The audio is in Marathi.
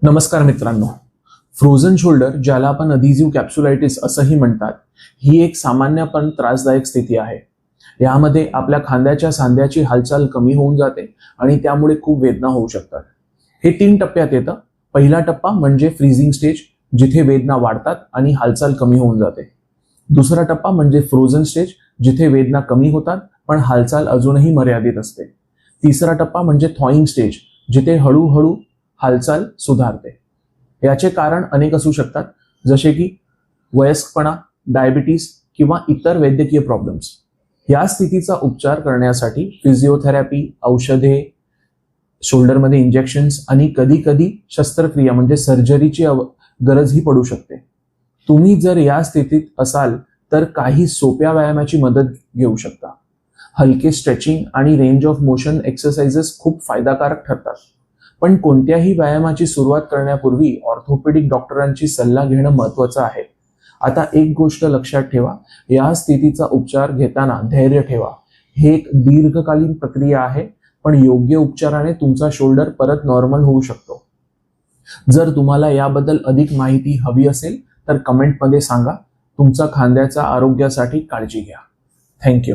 नमस्कार मित्रांनो. फ्रोझन शोल्डर, ज्याला आपण अधेसिव्ह कॅप्सुलायटिस असंही म्हणतात, ही एक सामान्य पण त्रासदायक स्थिती आहे. यामध्ये आपल्या खांद्याच्या सांध्याची हालचाल कमी होऊन जाते आणि त्यामुळे खूप वेदना होऊ शकतात. हे 3 टप्प्यात येतं. पहिला टप्पा म्हणजे फ्रीजिंग स्टेज, जिथे वेदना वाढतात आणि हालचाल कमी होऊन जाते. दुसरा टप्पा म्हणजे फ्रोझन स्टेज, जिथे वेदना कमी होतात पण हालचाल अजूनही मर्यादित असते. तिसरा टप्पा म्हणजे थॉइंग स्टेज, जिथे हळूहळू हालचाल सुधारते. याचे कारण अनेक असू शकतात, जसे की वयस्कपणा, डायबिटीस किंवा इतर वैद्यकीय प्रॉब्लेम्स. या स्थितीचा उपचार करण्यासाठी फिजिओथेरपी, औषधे, शोल्डरमध्ये इंजेक्शन्स आणि कधी कधी शस्त्रक्रिया म्हणजे सर्जरीची गरजही पडू शकते. तुम्ही जर या स्थितीत असाल तर काही सोप्या व्यायामाची मदत घेऊ शकता. हलके स्ट्रेचिंग आणि रेंज ऑफ मोशन एक्सरसाइजेस खूप फायदाकारक ठरतात. पण कोणत्याही व्यायामाची सुरुवात करण्यापूर्वी ऑर्थोपेडिक डॉक्टरांची सल्ला घेणं महत्त्वाचं आहे. आता एक गोष्ट लक्षात ठेवा, या स्थितीचा उपचार घेताना धैर्य ठेवा. हे एक दीर्घकालीन प्रक्रिया आहे, पण योग्य उपचाराने तुमचा शोल्डर परत नॉर्मल होऊ शकतो. जर तुम्हाला याबद्दल अधिक माहिती हवी असेल तर कमेंटमध्ये सांगा. तुमच्या खांद्याच्या आरोग्यासाठी काळजी घ्या. थँक्यू.